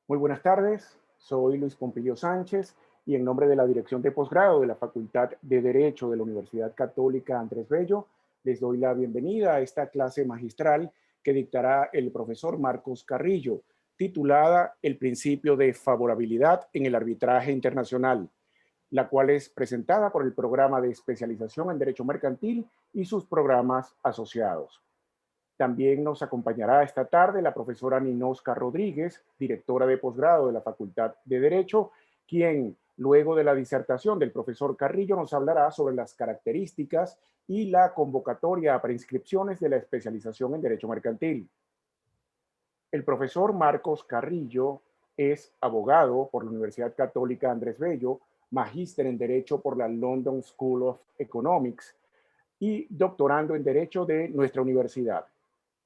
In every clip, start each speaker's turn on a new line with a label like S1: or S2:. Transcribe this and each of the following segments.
S1: Muy buenas tardes, soy Luis Pompilio Sánchez y en nombre de la Dirección de Posgrado de la Facultad de Derecho de la Universidad Católica Andrés Bello, les doy la bienvenida a esta clase magistral que dictará el profesor Marcos Carrillo, titulada El principio de favorabilidad en el arbitraje internacional, la cual es presentada por el programa de especialización en Derecho Mercantil y sus programas asociados. También nos acompañará esta tarde la profesora Ninosca Rodríguez, directora de posgrado de la Facultad de Derecho, quien, luego de la disertación del profesor Carrillo, nos hablará sobre las características y la convocatoria a preinscripciones de la especialización en Derecho Mercantil. El profesor Marcos Carrillo es abogado por la Universidad Católica Andrés Bello, magíster en Derecho por la London School of Economics y doctorando en Derecho de nuestra universidad.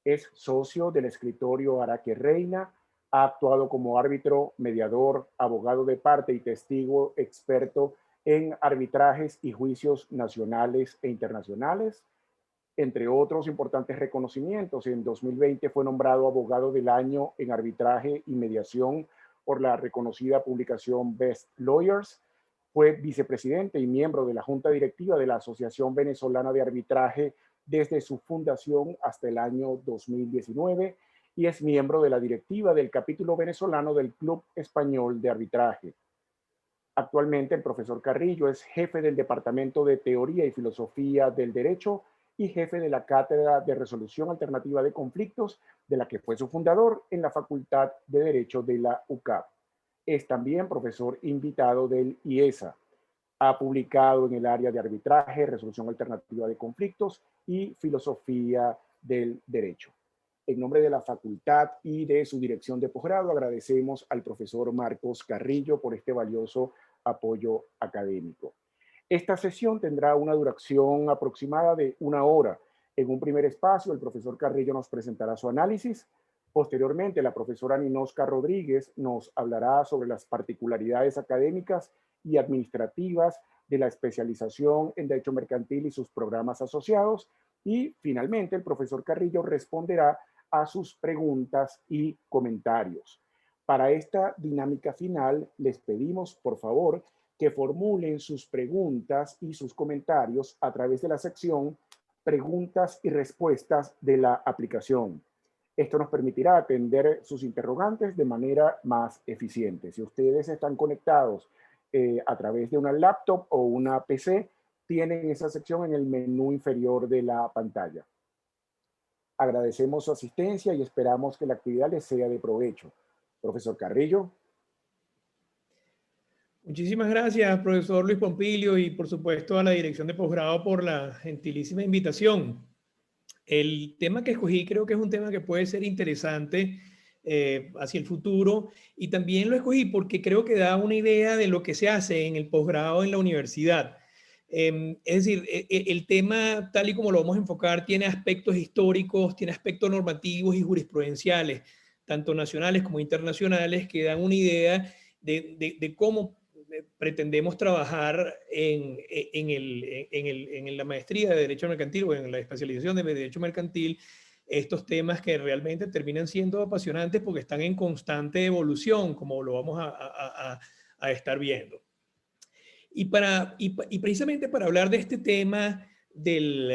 S1: Es socio del escritorio Araque Reina, ha actuado como árbitro, mediador, abogado de parte y testigo experto en arbitrajes y juicios nacionales e internacionales, entre otros importantes reconocimientos. En 2020 fue nombrado abogado del año en arbitraje y mediación por la reconocida publicación Best Lawyers. Fue vicepresidente y miembro de la Junta Directiva de la Asociación Venezolana de Arbitraje desde su fundación hasta el año 2019 y es miembro de la directiva del capítulo venezolano del Club Español de Arbitraje. Actualmente el profesor Carrillo es jefe del Departamento de Teoría y Filosofía del Derecho y jefe de la Cátedra de Resolución Alternativa de Conflictos, de la que fue su fundador en la Facultad de Derecho de la UCAP. Es también profesor invitado del IESA. Ha publicado en el área de arbitraje, resolución alternativa de conflictos y filosofía del derecho. En nombre de la facultad y de su dirección de posgrado, agradecemos al profesor Marcos Carrillo por este valioso apoyo académico. Esta sesión tendrá una duración aproximada de 1 hora. En un primer espacio, el profesor Carrillo nos presentará su análisis. Posteriormente, la profesora Ninosca Rodríguez nos hablará sobre las particularidades académicas y administrativas de la especialización en Derecho Mercantil y sus programas asociados. Y finalmente, el profesor Carrillo responderá a sus preguntas y comentarios. Para esta dinámica final, les pedimos, por favor, que formulen sus preguntas y sus comentarios a través de la sección Preguntas y Respuestas de la aplicación. Esto nos permitirá atender sus interrogantes de manera más eficiente. Si ustedes están conectados a través de una laptop o una PC, tienen esa sección en el menú inferior de la pantalla. Agradecemos su asistencia y esperamos que la actividad les sea de provecho. Profesor Carrillo.
S2: Muchísimas gracias, profesor Luis Pompilio, y por supuesto a la dirección de posgrado por la gentilísima invitación. El tema que escogí creo que es un tema que puede ser interesante hacia el futuro, y también lo escogí porque creo que da una idea de lo que se hace en el posgrado en la universidad. Es decir, el tema tal y como lo vamos a enfocar tiene aspectos históricos, tiene aspectos normativos y jurisprudenciales, tanto nacionales como internacionales, que dan una idea de cómo pretendemos trabajar en la maestría de Derecho Mercantil o en la especialización de Derecho Mercantil, estos temas que realmente terminan siendo apasionantes porque están en constante evolución, como lo vamos a estar viendo. Y precisamente para hablar de este tema del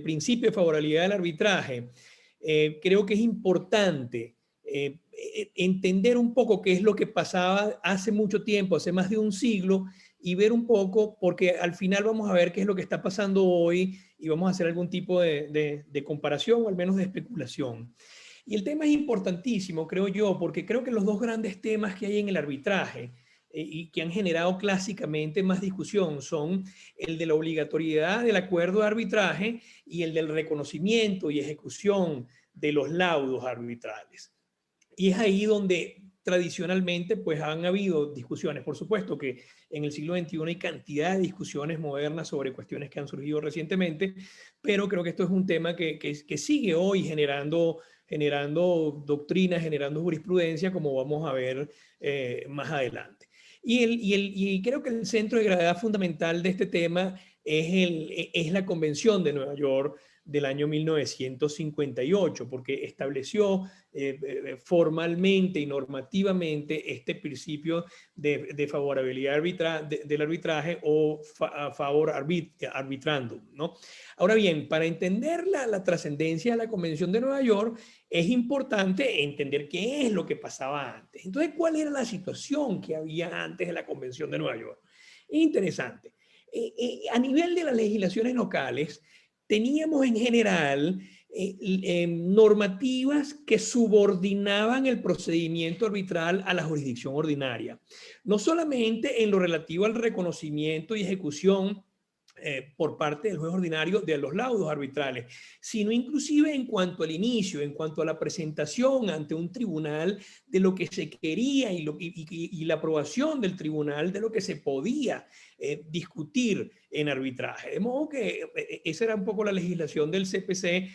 S2: principio de favorabilidad del arbitraje, creo que es importante entender un poco qué es lo que pasaba hace mucho tiempo, hace más de un siglo, y ver un poco, porque al final vamos a ver qué es lo que está pasando hoy y vamos a hacer algún tipo de comparación o al menos de especulación. Y el tema es importantísimo, creo yo, porque creo que los dos grandes temas que hay en el arbitraje y que han generado clásicamente más discusión son el de la obligatoriedad del acuerdo de arbitraje y el del reconocimiento y ejecución de los laudos arbitrales. Y es ahí donde tradicionalmente pues han habido discusiones. Por supuesto que en el siglo XXI hay cantidad de discusiones modernas sobre cuestiones que han surgido recientemente, pero creo que esto es un tema que sigue hoy generando doctrina, generando jurisprudencia, como vamos a ver más adelante. Y creo que el centro de gravedad fundamental de este tema es la Convención de Nueva York del año 1958, porque estableció formalmente y normativamente este principio de favorabilidad del arbitraje o a favor arbitrandum, ¿no? Ahora bien, para entender la trascendencia de la Convención de Nueva York, es importante entender qué es lo que pasaba antes. Entonces, ¿cuál era la situación que había antes de la Convención de Nueva York? Interesante. A nivel de las legislaciones locales, teníamos en general normativas que subordinaban el procedimiento arbitral a la jurisdicción ordinaria. No solamente en lo relativo al reconocimiento y ejecución por parte del juez ordinario de los laudos arbitrales, sino inclusive en cuanto al inicio, en cuanto a la presentación ante un tribunal de lo que se quería y la aprobación del tribunal de lo que se podía discutir en arbitraje. De modo que esa era un poco la legislación del CPC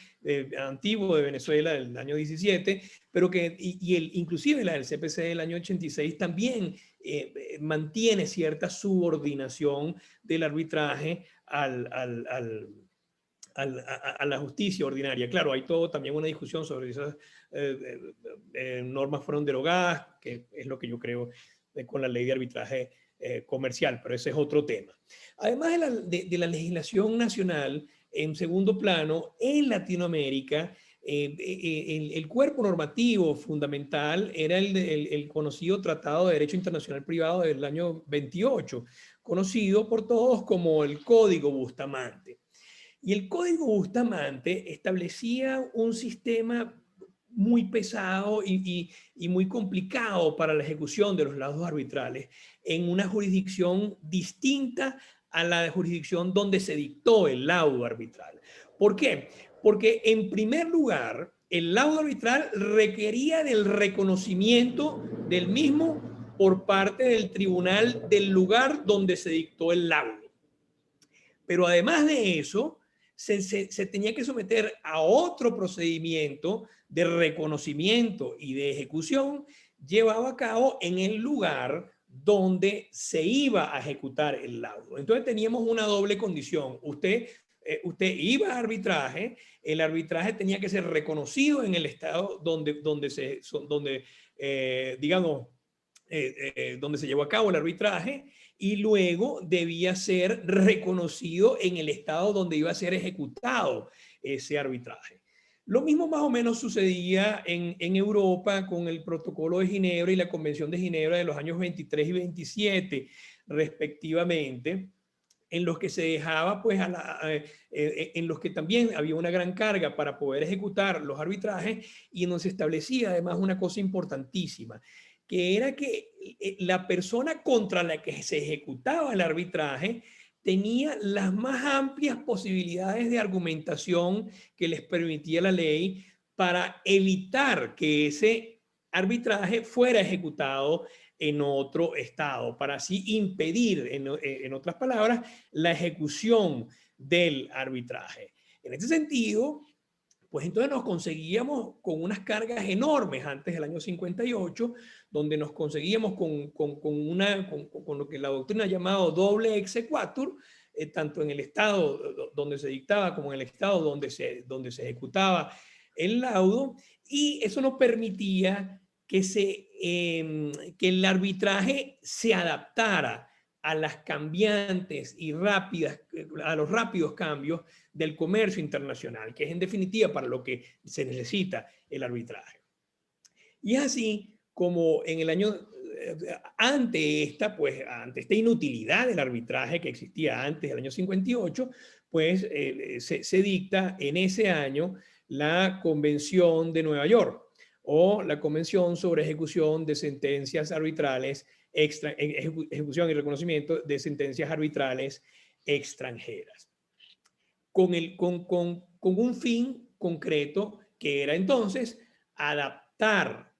S2: antiguo de Venezuela del año 17, pero que, inclusive la del CPC del año 86 también mantiene cierta subordinación del arbitraje a la justicia ordinaria. Claro, hay todo también una discusión sobre esas normas fueron derogadas, que es lo que yo creo con la ley de arbitraje comercial, pero ese es otro tema. Además de la legislación nacional, en segundo plano, en Latinoamérica, el cuerpo normativo fundamental era el conocido Tratado de Derecho Internacional Privado del año 28, conocido por todos como el Código Bustamante. Y el Código Bustamante establecía un sistema muy pesado y muy complicado para la ejecución de los laudos arbitrales en una jurisdicción distinta a la jurisdicción donde se dictó el laudo arbitral. ¿Por qué? Porque en primer lugar, el laudo arbitral requería del reconocimiento del mismo por parte del tribunal del lugar donde se dictó el laudo. Pero además de eso, se tenía que someter a otro procedimiento de reconocimiento y de ejecución llevado a cabo en el lugar donde se iba a ejecutar el laudo. Entonces teníamos una doble condición. Usted iba a arbitraje, el arbitraje tenía que ser reconocido en el estado donde se llevó a cabo el arbitraje, y luego debía ser reconocido en el estado donde iba a ser ejecutado ese arbitraje. Lo mismo más o menos sucedía en Europa con el Protocolo de Ginebra y la Convención de Ginebra de los años 23 y 27, respectivamente, en los que se dejaba, pues, en los que también había una gran carga para poder ejecutar los arbitrajes, y en donde se establecía además una cosa importantísima, que era que la persona contra la que se ejecutaba el arbitraje tenía las más amplias posibilidades de argumentación que les permitía la ley para evitar que ese arbitraje fuera ejecutado en otro estado, para así impedir, en otras palabras, la ejecución del arbitraje. En este sentido, pues entonces nos conseguíamos con unas cargas enormes antes del año 58, donde nos conseguíamos con lo que la doctrina ha llamado doble exequatur, tanto en el estado donde se dictaba como en el estado donde se ejecutaba el laudo, y eso nos permitía que el arbitraje se adaptara a las cambiantes y a los rápidos cambios del comercio internacional, que es en definitiva para lo que se necesita el arbitraje. Y es así como en el año, ante esta inutilidad del arbitraje que existía antes del año 58, pues se dicta en ese año la Convención de Nueva York, o la Convención sobre Ejecución de Sentencias Arbitrales, ejecución y reconocimiento de sentencias arbitrales extranjeras, con un fin concreto, que era entonces adaptar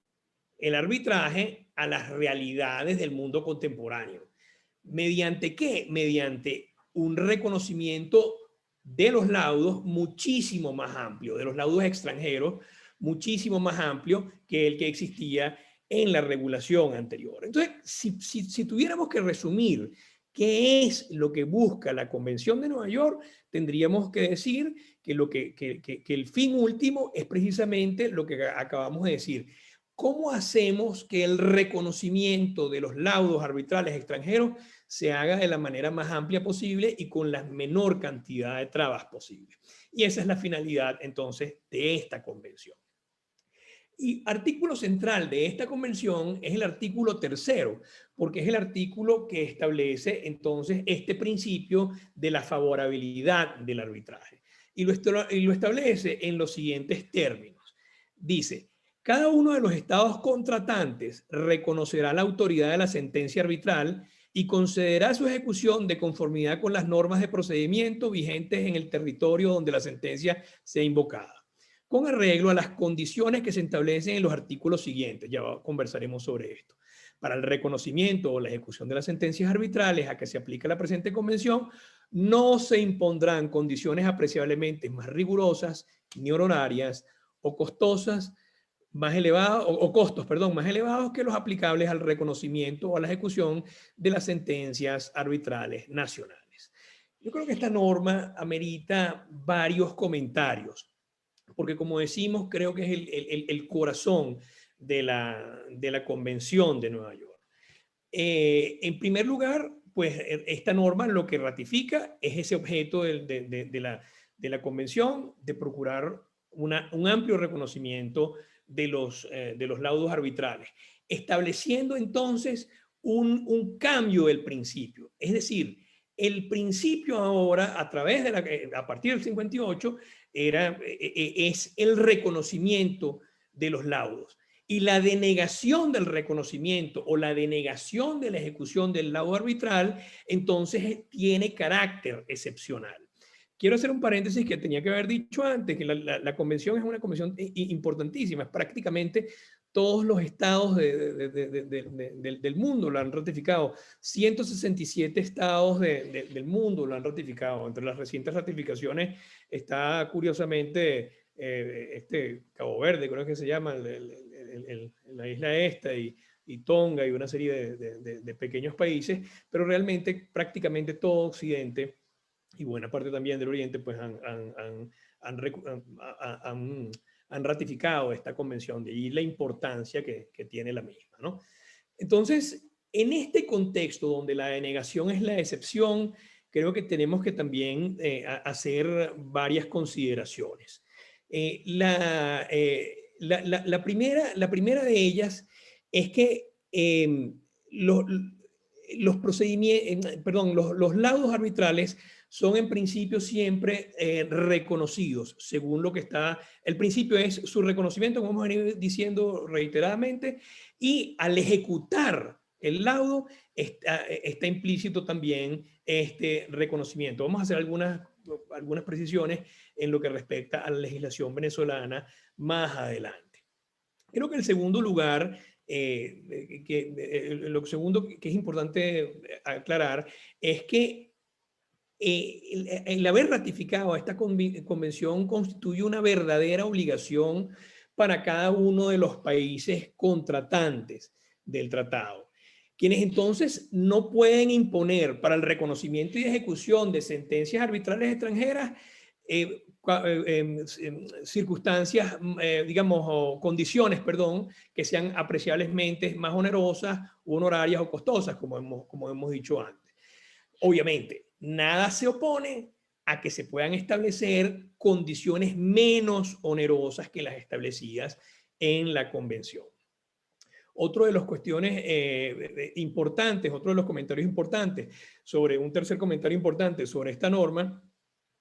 S2: el arbitraje a las realidades del mundo contemporáneo. ¿Mediante qué? Mediante un reconocimiento de los laudos muchísimo más amplio, de los laudos extranjeros muchísimo más amplio que el que existía en la regulación anterior. Entonces, si tuviéramos que resumir ¿Qué es lo que busca la Convención de Nueva York? Tendríamos que decir que el fin último es precisamente lo que acabamos de decir. ¿Cómo hacemos que el reconocimiento de los laudos arbitrales extranjeros se haga de la manera más amplia posible y con la menor cantidad de trabas posible? Y esa es la finalidad entonces de esta convención. Y artículo central de esta convención es el artículo 3º, porque es el artículo que establece entonces este principio de la favorabilidad del arbitraje. Y lo establece en los siguientes términos. Dice, cada uno de los estados contratantes reconocerá la autoridad de la sentencia arbitral y concederá su ejecución de conformidad con las normas de procedimiento vigentes en el territorio donde la sentencia sea invocada, con arreglo a las condiciones que se establecen en los artículos siguientes. Ya conversaremos sobre esto. Para el reconocimiento o la ejecución de las sentencias arbitrales a que se aplica la presente convención, no se impondrán condiciones apreciablemente más rigurosas ni honorarias o costosas más elevados, o costos, perdón, más elevados que los aplicables al reconocimiento o a la ejecución de las sentencias arbitrales nacionales. Yo creo que esta norma amerita varios comentarios, porque como decimos, creo que es el corazón de la Convención de Nueva York. En primer lugar, pues esta norma lo que ratifica es ese objeto de la Convención, de procurar un amplio reconocimiento de los laudos arbitrales, estableciendo entonces un cambio del principio. Es decir, el principio ahora, a partir del 58, es el reconocimiento de los laudos. Y la denegación del reconocimiento o la denegación de la ejecución del laudo arbitral, entonces tiene carácter excepcional. Quiero hacer un paréntesis que tenía que haber dicho antes, que la convención es una convención importantísima, es prácticamente todos los estados del mundo lo han ratificado, 167 estados del mundo lo han ratificado. Entre las recientes ratificaciones está curiosamente Cabo Verde, creo que se llama, la isla esta, y Tonga y una serie de pequeños países, pero realmente prácticamente todo Occidente y buena parte también del Oriente pues han ratificado esta convención, de ahí la importancia que tiene la misma, ¿no? Entonces, en este contexto donde la denegación es la excepción, creo que tenemos que también hacer varias consideraciones. La primera de ellas es que los procedimientos, perdón, los laudos arbitrales son en principio siempre reconocidos, según lo que está. El principio es su reconocimiento, como hemos venido diciendo reiteradamente, y al ejecutar el laudo está implícito también este reconocimiento. Vamos a hacer algunas precisiones en lo que respecta a la legislación venezolana más adelante. Creo que el segundo lugar, lo segundo que es importante aclarar es que el haber ratificado esta convención constituye una verdadera obligación para cada uno de los países contratantes del tratado, quienes entonces no pueden imponer para el reconocimiento y ejecución de sentencias arbitrales extranjeras circunstancias, digamos, o condiciones, perdón, que sean apreciablemente más onerosas, honorarias o costosas, como hemos dicho antes. Obviamente, nada se opone a que se puedan establecer condiciones menos onerosas que las establecidas en la convención. Otro de las cuestiones importantes, otro de los comentarios importantes sobre un tercer comentario importante sobre esta norma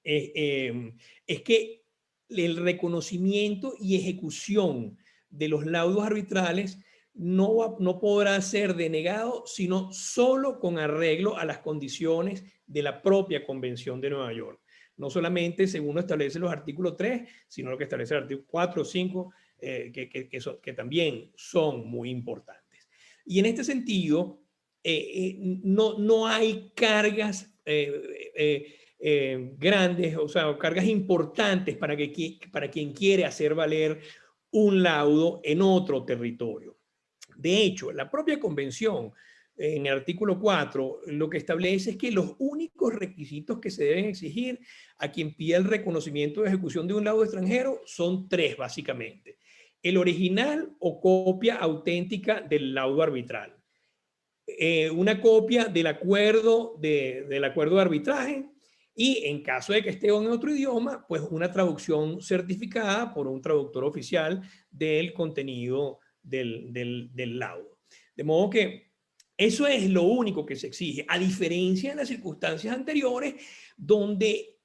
S2: es que el reconocimiento y ejecución de los laudos arbitrales no podrá ser denegado, sino solo con arreglo a las condiciones de la propia Convención de Nueva York. No solamente según lo establecen los artículos 3, sino lo que establece el artículo 4 o 5, que también son muy importantes. Y en este sentido, no hay cargas grandes, o sea, cargas importantes para quien quiere hacer valer un laudo en otro territorio. De hecho, la propia convención en el artículo 4, lo que establece es que los únicos requisitos que se deben exigir a quien pida el reconocimiento de ejecución de un laudo extranjero son tres, básicamente. El original o copia auténtica del laudo arbitral. Una copia del acuerdo de arbitraje, y en caso de que esté en otro idioma, pues una traducción certificada por un traductor oficial del contenido del laudo. De modo que eso es lo único que se exige, a diferencia de las circunstancias anteriores donde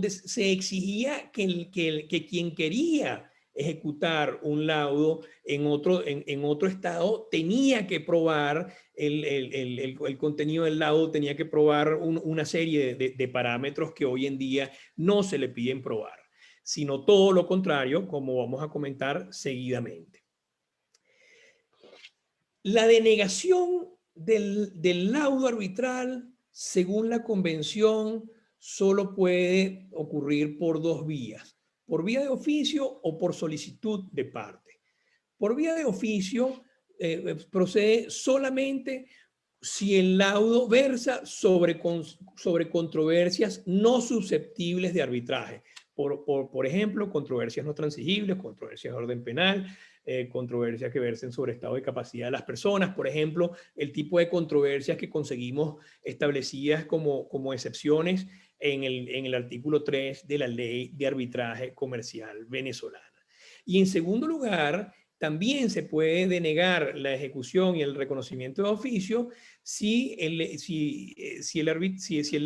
S2: se exigía que quien quería ejecutar un laudo en otro estado tenía que probar el contenido del laudo, tenía que probar una serie de parámetros que hoy en día no se le piden probar, sino todo lo contrario, como vamos a comentar seguidamente. La denegación del laudo arbitral, según la convención, solo puede ocurrir por dos vías: por vía de oficio o por solicitud de parte. Por vía de oficio procede solamente si el laudo versa sobre controversias no susceptibles de arbitraje. Por ejemplo, controversias no transigibles, controversias de orden penal, controversias que versen sobre estado de capacidad de las personas, por ejemplo, el tipo de controversias que conseguimos establecidas como excepciones en el artículo 3 de la Ley de Arbitraje Comercial venezolana. Y en segundo lugar, también se puede denegar la ejecución y el reconocimiento de oficio si el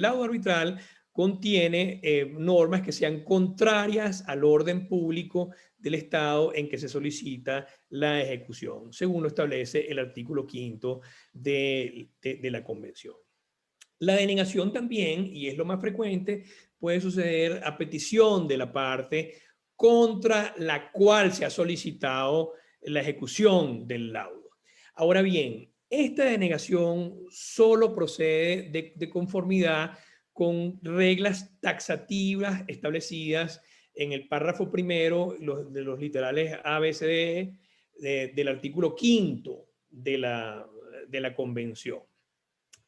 S2: laudo arbitral contiene normas que sean contrarias al orden público del Estado en que se solicita la ejecución, según lo establece el artículo 5 de la Convención. La denegación también, y es lo más frecuente, puede suceder a petición de la parte contra la cual se ha solicitado la ejecución del laudo. Ahora bien, esta denegación solo procede de conformidad con reglas taxativas establecidas en el párrafo primero de los literales A, B, C, D del artículo 5 de la Convención.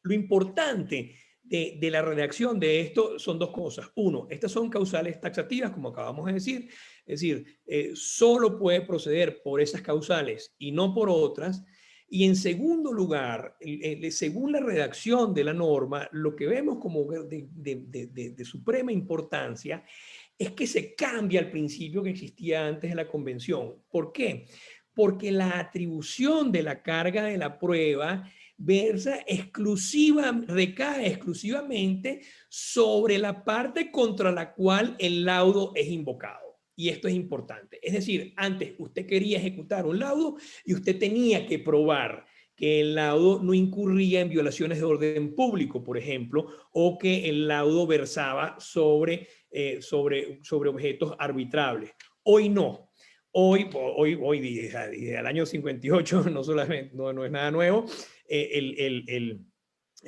S2: Lo importante de la redacción de esto son dos cosas. Uno, estas son causales taxativas, como acabamos de decir. Es decir, solo puede proceder por esas causales y no por otras. Y en segundo lugar, según la redacción de la norma, lo que vemos como de suprema importancia es que se cambia el principio que existía antes de la Convención. ¿Por qué? Porque la atribución de la carga de la prueba recae exclusivamente sobre la parte contra la cual el laudo es invocado. Y esto es importante. Es decir, antes usted quería ejecutar un laudo y usted tenía que probar que el laudo no incurría en violaciones de orden público, por ejemplo, o que el laudo versaba sobre objetos arbitrables. Hoy no. Hoy desde el año 58, no solamente, no es nada nuevo,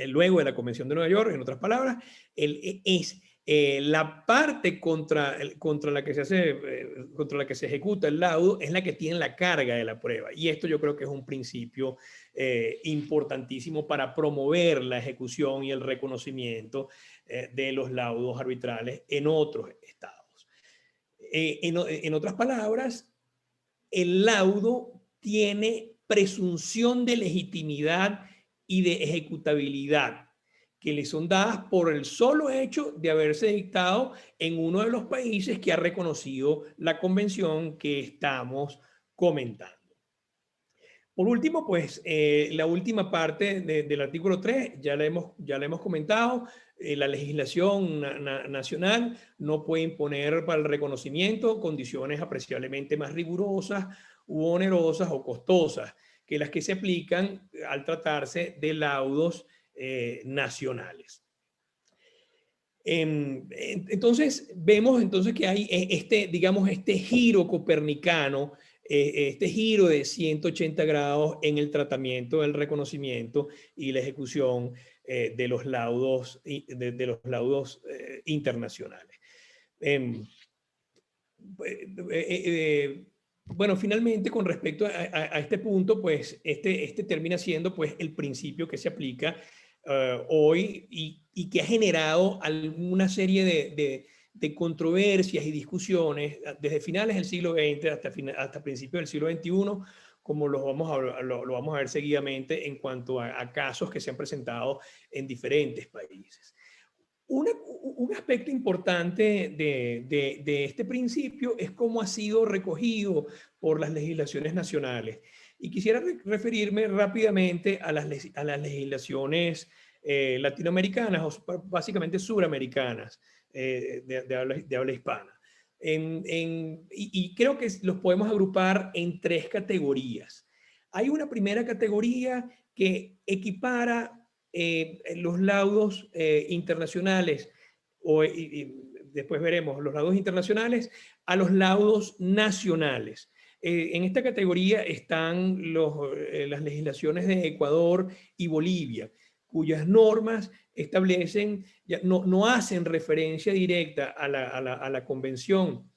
S2: luego de la Convención de Nueva York, en otras palabras, es la parte contra la que se ejecuta el laudo es la que tiene la carga de la prueba. Y esto yo creo que es un principio importantísimo para promover la ejecución y el reconocimiento de los laudos arbitrales en otros estados. En otras palabras, el laudo tiene presunción de legitimidad y de ejecutabilidad, que le son dadas por el solo hecho de haberse dictado en uno de los países que ha reconocido la convención que estamos comentando. Por último, pues la última parte del artículo 3 ya la hemos comentado. La legislación nacional no puede imponer para el reconocimiento condiciones apreciablemente más rigurosas u onerosas o costosas que las que se aplican al tratarse de laudos nacionales. Entonces, vemos entonces que hay este giro copernicano, este giro de 180 grados en el tratamiento del reconocimiento y la ejecución de los laudos, internacionales. Bueno, finalmente, con respecto a este punto, pues este termina siendo pues el principio que se aplica hoy y que ha generado alguna serie de controversias y discusiones desde finales del siglo XX hasta principios del siglo XXI, como lo vamos a ver seguidamente en cuanto a casos que se han presentado en diferentes países. Un aspecto importante de este principio es cómo ha sido recogido por las legislaciones nacionales. Y quisiera referirme rápidamente a las legislaciones latinoamericanas o básicamente suramericanas de habla hispana. Y creo que los podemos agrupar en tres categorías. Hay una primera categoría que equipara los laudos internacionales, después veremos los laudos internacionales, a los laudos nacionales. En esta categoría están las legislaciones de Ecuador y Bolivia, cuyas normas establecen, no hacen referencia directa a la Convención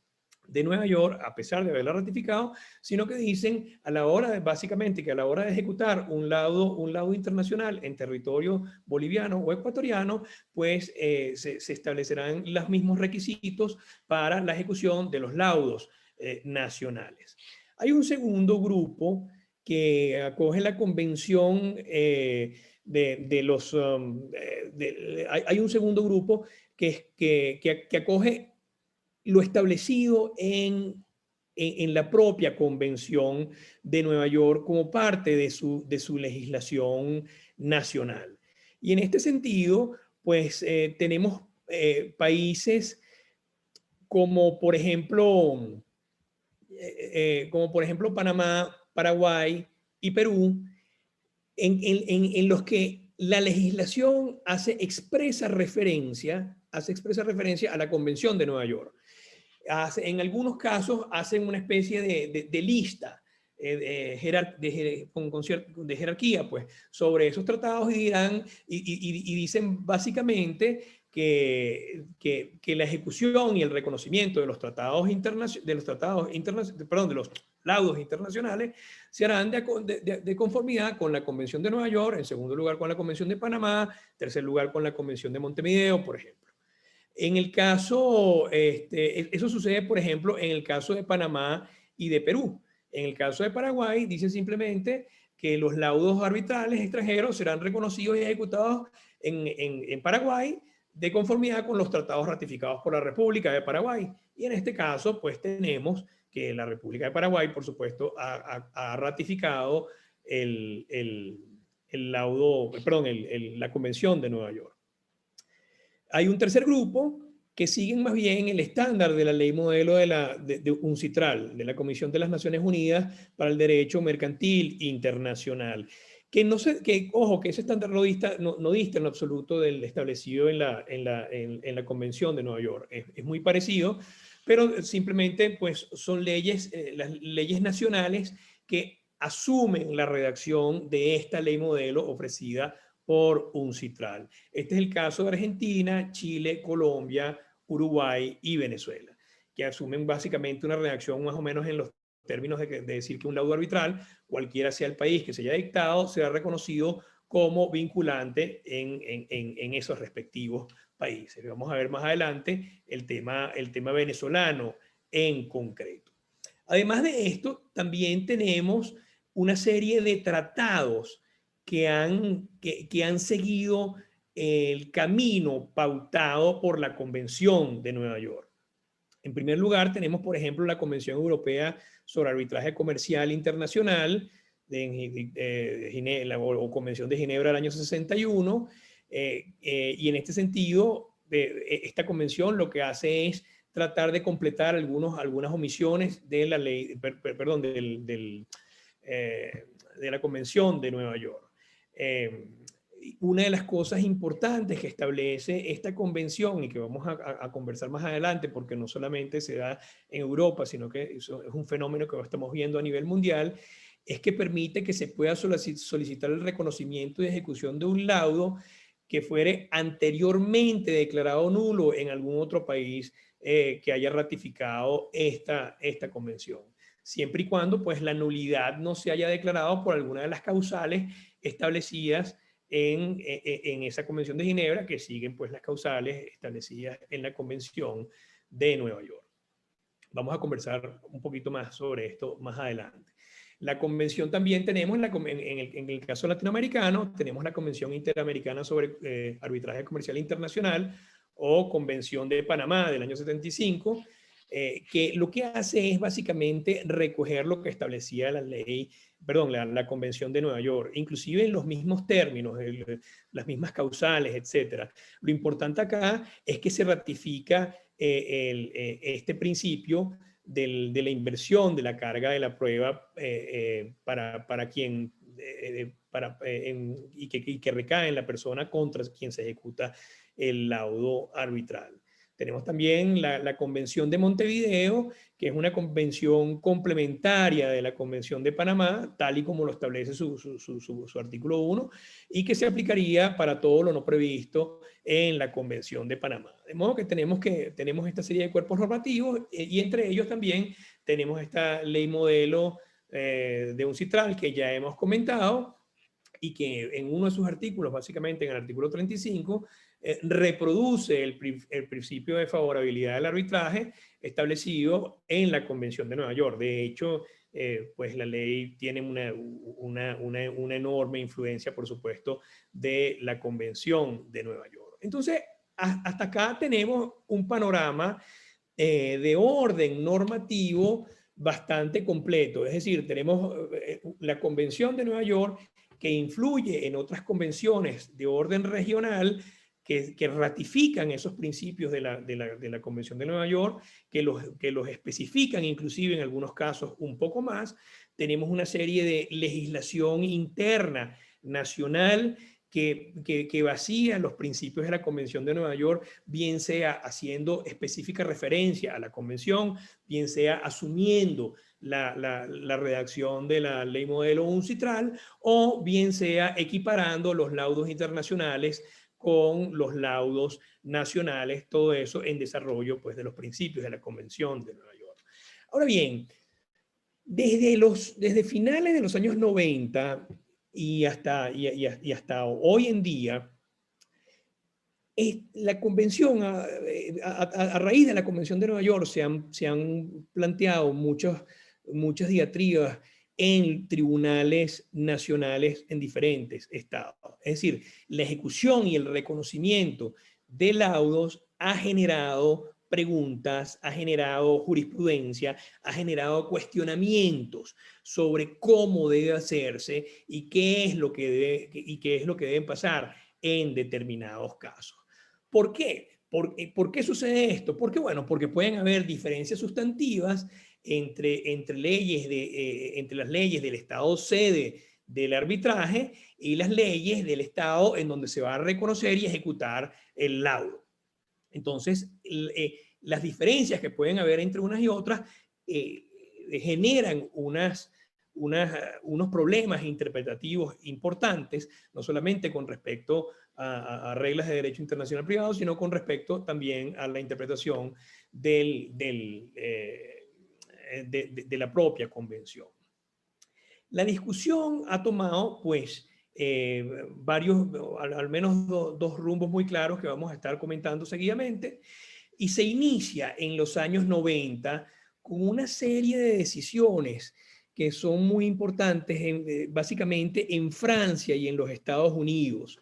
S2: de Nueva York, a pesar de haberla ratificado, sino que dicen a la hora básicamente que a la hora de ejecutar un laudo internacional en territorio boliviano o ecuatoriano, pues se establecerán los mismos requisitos para la ejecución de los laudos nacionales. Hay un segundo grupo que acoge la convención hay un segundo grupo que acoge lo establecido en la propia Convención de Nueva York como parte de su legislación nacional. Y en este sentido, pues tenemos países como por ejemplo, Panamá, Paraguay y Perú, en los que la legislación hace expresa referencia a la Convención de Nueva York. En algunos casos hacen una especie de lista de jerarquía pues, sobre esos tratados y dirán y dicen básicamente que la ejecución y el reconocimiento de los tratados de los laudos internacionales se harán de conformidad con la Convención de Nueva York, en segundo lugar con la Convención de Panamá, en tercer lugar con la Convención de Montevideo, por ejemplo. En el caso, eso sucede, por ejemplo, en el caso de Panamá y de Perú. En el caso de Paraguay, dice simplemente que los laudos arbitrales extranjeros serán reconocidos y ejecutados en Paraguay de conformidad con los tratados ratificados por la República de Paraguay. Y en este caso, pues tenemos que la República de Paraguay, por supuesto, ha ratificado la Convención de Nueva York. Hay un tercer grupo que siguen más bien el estándar de la ley modelo de UNCITRAL, de la Comisión de las Naciones Unidas para el Derecho Mercantil Internacional, ojo, que ese estándar no dista en lo absoluto del establecido en la Convención de Nueva York. Es muy parecido, pero simplemente pues, son las leyes nacionales que asumen la redacción de esta ley modelo ofrecida por UNCITRAL. Este es el caso de Argentina, Chile, Colombia, Uruguay y Venezuela, que asumen básicamente una redacción más o menos en los términos de decir que un laudo arbitral, cualquiera sea el país que se haya dictado, será reconocido como vinculante en esos respectivos países. Vamos a ver más adelante el tema venezolano en concreto. Además de esto, también tenemos una serie de tratados que han seguido el camino pautado por la Convención de Nueva York. En primer lugar, tenemos, por ejemplo, la Convención Europea sobre Arbitraje Comercial Internacional o Convención de Ginebra del año 61, y en este sentido, esta convención lo que hace es tratar de completar algunas omisiones de la ley, de la Convención de Nueva York. Una de las cosas importantes que establece esta convención y que vamos a conversar más adelante, porque no solamente se da en Europa, sino que eso es un fenómeno que estamos viendo a nivel mundial, es que permite que se pueda solicitar el reconocimiento y ejecución de un laudo que fuere anteriormente declarado nulo en algún otro país que haya ratificado esta convención. siempre y cuando pues la nulidad no se haya declarado por alguna de las causales establecidas en esa Convención de Ginebra, que siguen pues las causales establecidas en la Convención de Nueva York. Vamos a conversar un poquito más sobre esto más adelante. La convención también tenemos, en el caso latinoamericano, tenemos la Convención Interamericana sobre Arbitraje Comercial Internacional, o Convención de Panamá del año 75, que lo que hace es básicamente recoger lo que establecía la ley, perdón, la Convención de Nueva York, inclusive en los mismos términos, las mismas causales, etcétera. Lo importante acá es que se ratifica este principio de la inversión de la carga de la prueba para quien y que recae en la persona contra quien se ejecuta el laudo arbitral. Tenemos también la Convención de Montevideo, que es una convención complementaria de la Convención de Panamá, tal y como lo establece su artículo 1, y que se aplicaría para todo lo no previsto en la Convención de Panamá. De modo que tenemos esta serie de cuerpos normativos y entre ellos también tenemos esta ley modelo de UNCITRAL que ya hemos comentado y que en uno de sus artículos, básicamente en el artículo 35, reproduce el principio de favorabilidad del arbitraje establecido en la Convención de Nueva York. De hecho, pues la ley tiene una enorme influencia, por supuesto, de la Convención de Nueva York. Entonces, hasta acá tenemos un panorama de orden normativo bastante completo. Es decir, tenemos la Convención de Nueva York que influye en otras convenciones de orden regional que ratifican esos principios de la Convención de Nueva York, que los especifican inclusive en algunos casos un poco más. Tenemos una serie de legislación interna nacional que vacía los principios de la Convención de Nueva York, bien sea haciendo específica referencia a la Convención, bien sea asumiendo la redacción de la ley modelo UNCITRAL, o bien sea equiparando los laudos internacionales con los laudos nacionales, todo eso en desarrollo pues, de los principios de la Convención de Nueva York. Ahora bien, desde finales de los años 90 y hasta hoy en día, la convención, a raíz de la Convención de Nueva York, se han planteado muchas diatribas en tribunales nacionales en diferentes estados. Es decir, la ejecución y el reconocimiento de laudos ha generado preguntas, ha generado jurisprudencia, ha generado cuestionamientos sobre cómo debe hacerse y qué es lo que debe pasar en determinados casos. ¿Por qué? ¿Por qué sucede esto? Porque, bueno, porque pueden haber diferencias sustantivas entre las leyes del estado sede del arbitraje y las leyes del estado en donde se va a reconocer y ejecutar el laudo. Entonces, las diferencias que pueden haber entre unas y otras generan unos problemas interpretativos importantes, no solamente con respecto a reglas de derecho internacional privado, sino con respecto también a la interpretación de la propia convención. La discusión ha tomado, pues, al menos dos rumbos muy claros que vamos a estar comentando seguidamente, y se inicia en los años 90 con una serie de decisiones que son muy importantes, básicamente en Francia y en los Estados Unidos.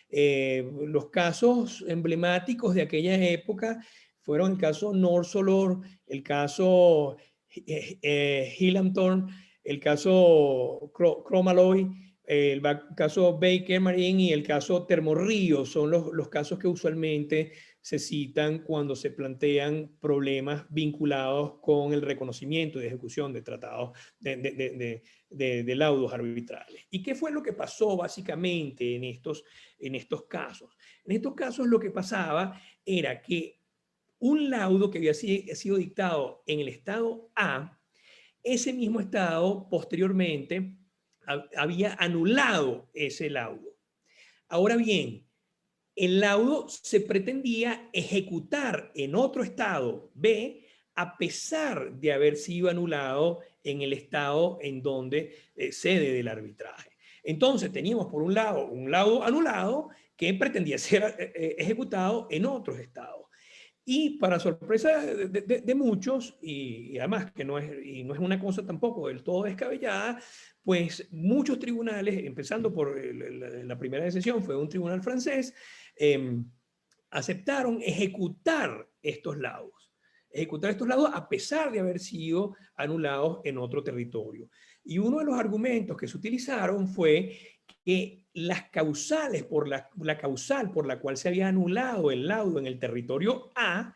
S2: Los casos emblemáticos de aquella época fueron el caso North-Solor, el caso Hillamthorne, el caso Cromalloy, el caso Baker Marine y el caso Termorrío son los casos que usualmente se citan cuando se plantean problemas vinculados con el reconocimiento y ejecución de tratados de laudos arbitrales. ¿Y qué fue lo que pasó básicamente en estos casos? En estos casos lo que pasaba era que un laudo que había sido dictado en el estado A, ese mismo estado posteriormente había anulado ese laudo. Ahora bien, el laudo se pretendía ejecutar en otro estado B a pesar de haber sido anulado en el estado en donde sede del arbitraje. Entonces teníamos por un laudo anulado que pretendía ser ejecutado en otros estados. Y para sorpresa de muchos, y además que no es una cosa tampoco del todo descabellada, pues muchos tribunales, empezando por la primera decisión, fue un tribunal francés, aceptaron ejecutar estos laudos. Ejecutar estos laudos a pesar de haber sido anulados en otro territorio. Y uno de los argumentos que se utilizaron fue que las causales la causal por la cual se había anulado el laudo en el territorio A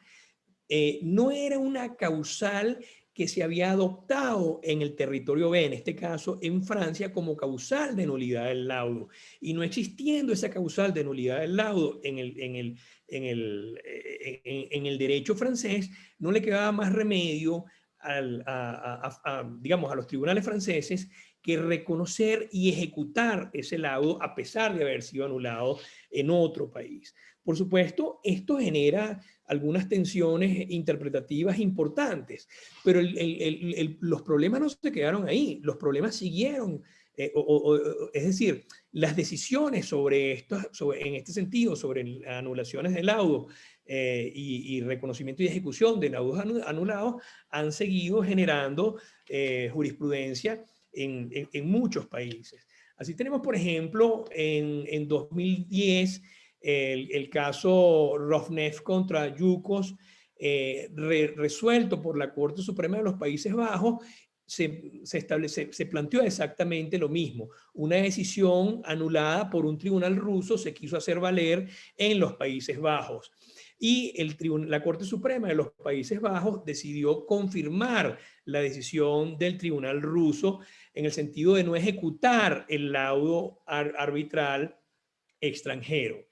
S2: no era una causal que se había adoptado en el territorio B, en este caso en Francia, como causal de nulidad del laudo. Y no existiendo esa causal de nulidad del laudo en el derecho francés, no le quedaba más remedio digamos, a los tribunales franceses que reconocer y ejecutar ese laudo a pesar de haber sido anulado en otro país. Por supuesto, esto genera algunas tensiones interpretativas importantes, pero los problemas no se quedaron ahí, los problemas siguieron, es decir, las decisiones sobre esto, en este sentido, sobre anulaciones de laudo y reconocimiento y ejecución de laudos anulados, han seguido generando jurisprudencia en muchos países. Así tenemos, por ejemplo, en 2010, el caso Rofnev contra Yukos, resuelto por la Corte Suprema de los Países Bajos, se planteó exactamente lo mismo. Una decisión anulada por un tribunal ruso se quiso hacer valer en los Países Bajos. Y la Corte Suprema de los Países Bajos decidió confirmar la decisión del tribunal ruso en el sentido de no ejecutar el laudo arbitral extranjero.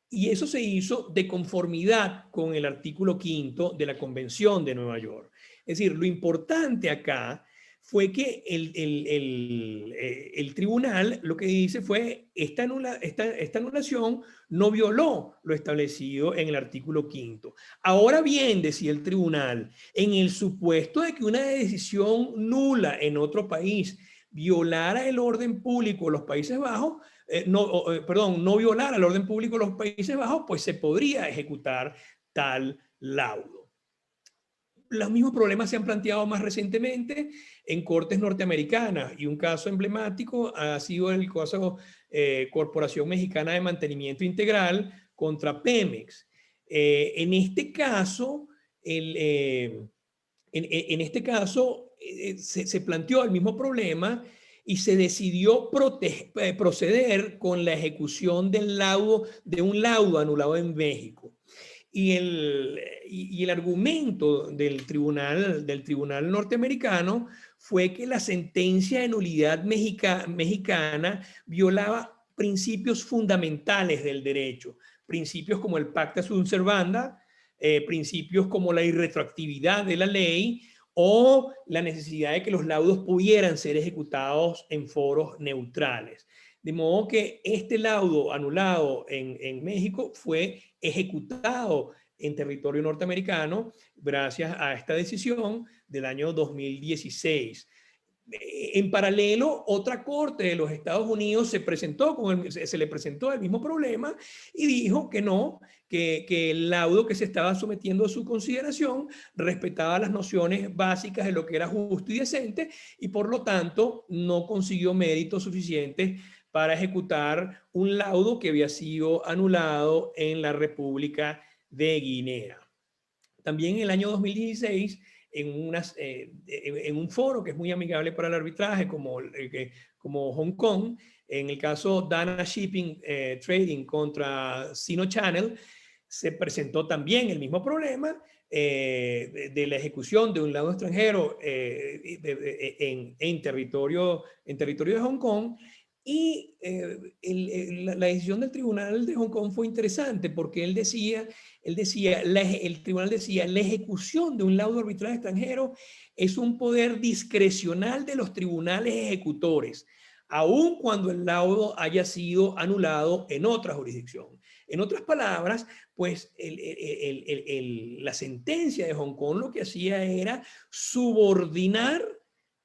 S2: Y eso se hizo de conformidad con el artículo 5 de la Convención de Nueva York. Es decir, lo importante acá fue que el tribunal lo que dice fue esta anulación no violó lo establecido en el artículo 5. Ahora bien, decía el tribunal, en el supuesto de que una decisión nula en otro país violara el orden público de los Países Bajos, no violara el orden público de los Países Bajos, pues se podría ejecutar tal laudo. Los mismos problemas se han planteado más recientemente en cortes norteamericanas y un caso emblemático ha sido el caso Corporación Mexicana de Mantenimiento Integral contra Pemex. En este caso, se planteó el mismo problema y se decidió proceder con la ejecución de un laudo anulado en México. Y el argumento del tribunal norteamericano fue que la sentencia de nulidad mexicana violaba principios fundamentales del derecho, principios como el pacta sunt servanda, principios como la irretroactividad de la ley o la necesidad de que los laudos pudieran ser ejecutados en foros neutrales. De modo que este laudo anulado en México fue ejecutado en territorio norteamericano gracias a esta decisión del año 2016. En paralelo, otra corte de los Estados Unidos se le presentó el mismo problema y dijo que no, que el laudo que se estaba sometiendo a su consideración respetaba las nociones básicas de lo que era justo y decente y por lo tanto no consiguió méritos suficientes para ejecutar un laudo que había sido anulado en la República de Guinea. También en el año 2016, en un foro que es muy amigable para el arbitraje, como Hong Kong, en el caso Dana Shipping Trading contra Sino Channel, se presentó también el mismo problema de la ejecución de un laudo extranjero en territorio de Hong Kong. Y la decisión del tribunal de Hong Kong fue interesante porque el tribunal decía, la ejecución de un laudo arbitral extranjero es un poder discrecional de los tribunales ejecutores, aun cuando el laudo haya sido anulado en otra jurisdicción. En otras palabras, pues la sentencia de Hong Kong lo que hacía era subordinar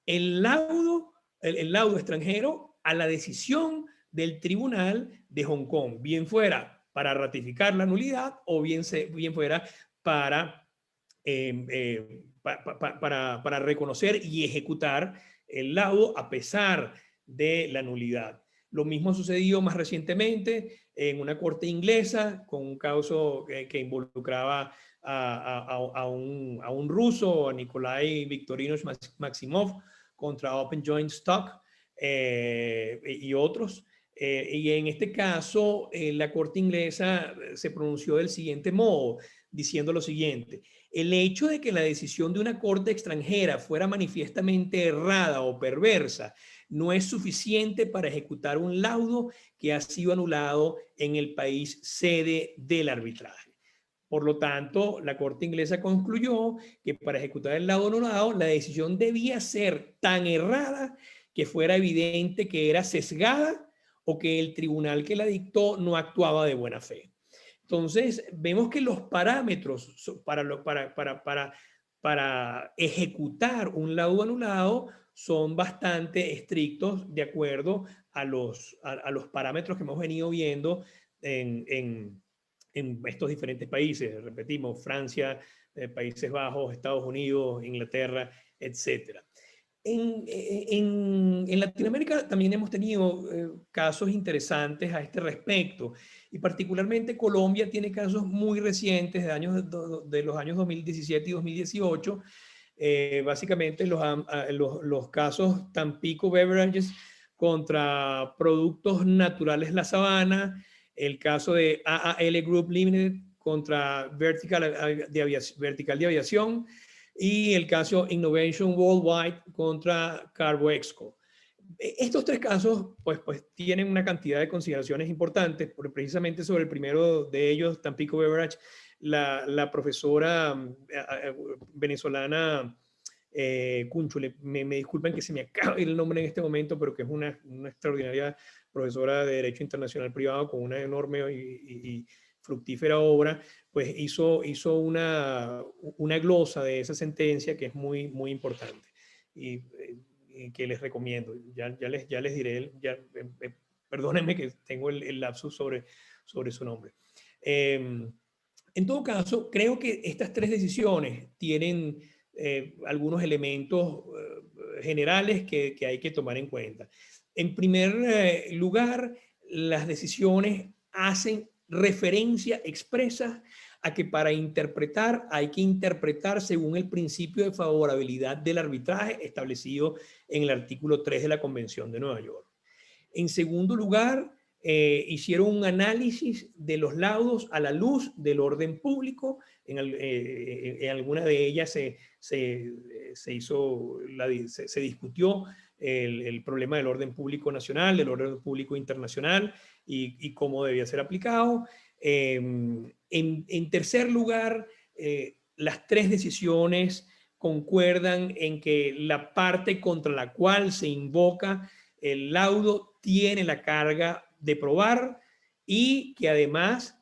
S2: el laudo, el laudo extranjero a la decisión del tribunal de Hong Kong, bien fuera para ratificar la nulidad o bien fuera para, para reconocer y ejecutar el laudo a pesar de la nulidad. Lo mismo sucedió más recientemente en una corte inglesa con un caso que involucraba a un ruso, a Nikolai Victorinos Maximov, contra Open Joint Stock y otros. Y en este caso, la corte inglesa se pronunció del siguiente modo, diciendo lo siguiente: el hecho de que la decisión de una corte extranjera fuera manifiestamente errada o perversa no es suficiente para ejecutar un laudo que ha sido anulado en el país sede del arbitraje. Por lo tanto, la Corte inglesa concluyó que para ejecutar el laudo anulado, la decisión debía ser tan errada que fuera evidente que era sesgada o que el tribunal que la dictó no actuaba de buena fe. Entonces, vemos que los parámetros para ejecutar un laudo anulado son bastante estrictos de acuerdo a los parámetros que hemos venido viendo en estos diferentes países. Repetimos, Francia, Países Bajos, Estados Unidos, Inglaterra, etc. En Latinoamérica también hemos tenido casos interesantes a este respecto, y particularmente Colombia tiene casos muy recientes de los años 2017 y 2018. Básicamente los casos Tampico Beverages contra Productos Naturales La Sabana, el caso de AAL Group Limited contra Vertical de Aviación, y el caso Innovation Worldwide contra Carboexco. Estos tres casos pues tienen una cantidad de consideraciones importantes, porque precisamente sobre el primero de ellos, Tampico Beverage, la profesora venezolana Cúnchule, me disculpen que se me acaba el nombre en este momento, pero que es una extraordinaria profesora de Derecho Internacional Privado con una enorme y fructífera obra, pues hizo una glosa de esa sentencia que es muy, muy importante y que les recomiendo. Ya les diré, perdónenme que tengo el lapsus sobre su nombre. En todo caso, creo que estas tres decisiones tienen algunos elementos generales que hay que tomar en cuenta. En primer lugar, las decisiones hacen referencia expresa a que para interpretar hay que interpretar según el principio de favorabilidad del arbitraje establecido en el artículo 3 de la Convención de Nueva York. En segundo lugar, hicieron un análisis de los laudos a la luz del orden público. En alguna de ellas se discutió el problema del orden público nacional, del orden público internacional y cómo debía ser aplicado. En tercer lugar, las tres decisiones concuerdan en que la parte contra la cual se invoca el laudo tiene la carga de probar y que además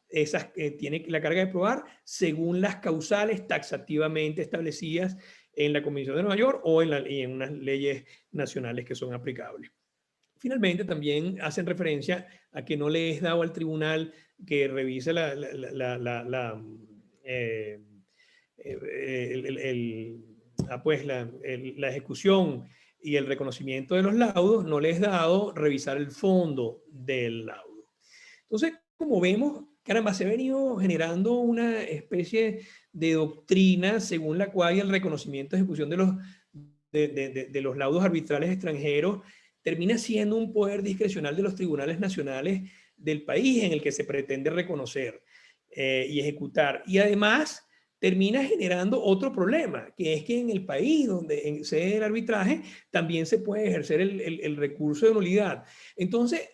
S2: tiene la carga de probar según las causales taxativamente establecidas en la Convención de Nueva York o en unas leyes nacionales que son aplicables. Finalmente, también hacen referencia a que no le es dado al tribunal que revise la ejecución y el reconocimiento de los laudos, no les es dado revisar el fondo del laudo. Entonces, como vemos, caramba, se ha venido generando una especie de doctrina según la cual el reconocimiento y ejecución de los laudos arbitrales extranjeros termina siendo un poder discrecional de los tribunales nacionales del país en el que se pretende reconocer y ejecutar. Y además termina generando otro problema, que es que en el país donde se da el arbitraje también se puede ejercer el recurso de nulidad. Entonces,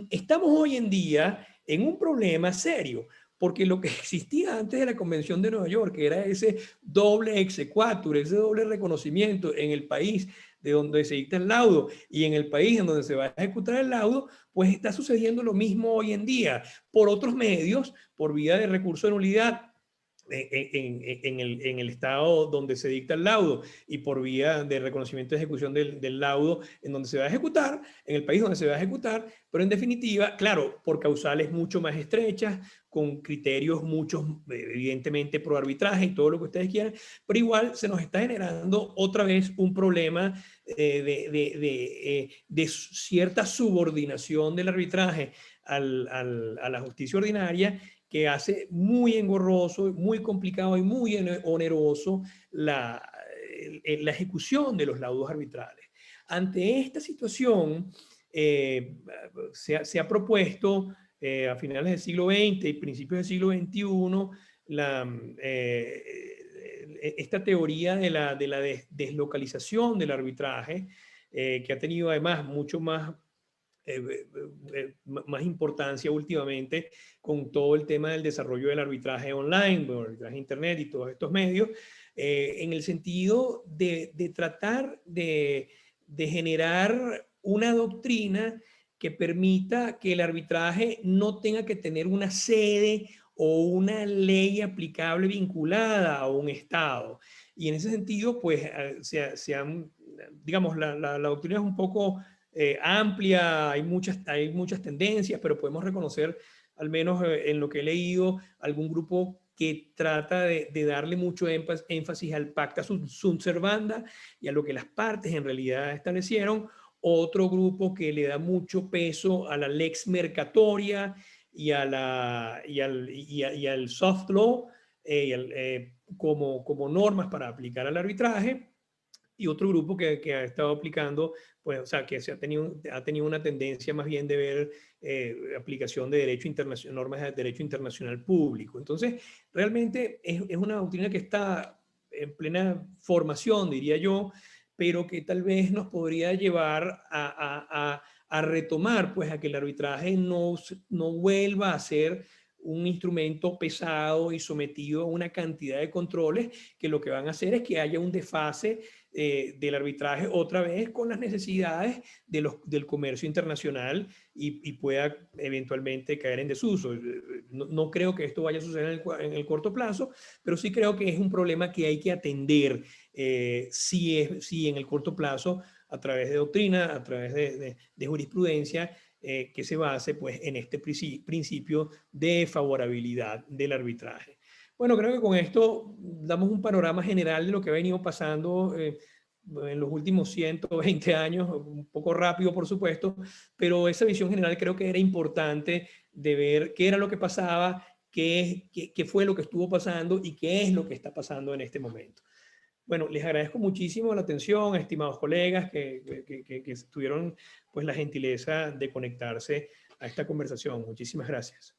S2: estamos hoy en día en un problema serio, porque lo que existía antes de la Convención de Nueva York, que era ese doble exequatur, ese doble reconocimiento en el país de donde se dicta el laudo y en el país en donde se va a ejecutar el laudo, pues está sucediendo lo mismo hoy en día, por otros medios, por vía de recurso de nulidad en el estado donde se dicta el laudo y por vía de reconocimiento de ejecución del laudo en donde se va a ejecutar, en el país donde se va a ejecutar, pero en definitiva, claro, por causales mucho más estrechas, con criterios muchos, evidentemente, pro arbitraje y todo lo que ustedes quieran, pero igual se nos está generando otra vez un problema de cierta subordinación del arbitraje a la justicia ordinaria, que hace muy engorroso, muy complicado y muy oneroso la ejecución de los laudos arbitrales. Ante esta situación, se ha propuesto a finales del siglo XX y principios del siglo XXI esta teoría de la deslocalización del arbitraje, que ha tenido además mucho más más importancia últimamente con todo el tema del desarrollo del arbitraje online, el arbitraje internet y todos estos medios, en el sentido de tratar de generar una doctrina que permita que el arbitraje no tenga que tener una sede o una ley aplicable vinculada a un Estado. Y en ese sentido, pues, digamos, la doctrina es un poco amplia, hay muchas tendencias, pero podemos reconocer, al menos en lo que he leído, algún grupo que trata de darle mucho énfasis al pacta sunt servanda y a lo que las partes en realidad establecieron. Otro grupo que le da mucho peso a la lex mercatoria y al soft law como normas para aplicar al arbitraje. Y otro grupo que ha estado aplicando, pues, o sea, que ha tenido una tendencia más bien de ver aplicación de derecho internacional, normas de derecho internacional público. Entonces, realmente es una doctrina que está en plena formación, diría yo, pero que tal vez nos podría llevar a retomar, pues, a que el arbitraje no vuelva a ser un instrumento pesado y sometido a una cantidad de controles que lo que van a hacer es que haya un desfase del arbitraje otra vez con las necesidades del comercio internacional y pueda eventualmente caer en desuso. No creo que esto vaya a suceder en el corto plazo, pero sí creo que es un problema que hay que atender si en el corto plazo, a través de doctrina, a través de jurisprudencia, que se base, pues, en este principio de favorabilidad del arbitraje. Bueno, creo que con esto damos un panorama general de lo que ha venido pasando en los últimos 120 años, un poco rápido, por supuesto, pero esa visión general creo que era importante de ver qué era lo que pasaba, qué fue lo que estuvo pasando y qué es lo que está pasando en este momento. Bueno, les agradezco muchísimo la atención, estimados colegas que tuvieron, pues, la gentileza de conectarse a esta conversación. Muchísimas gracias.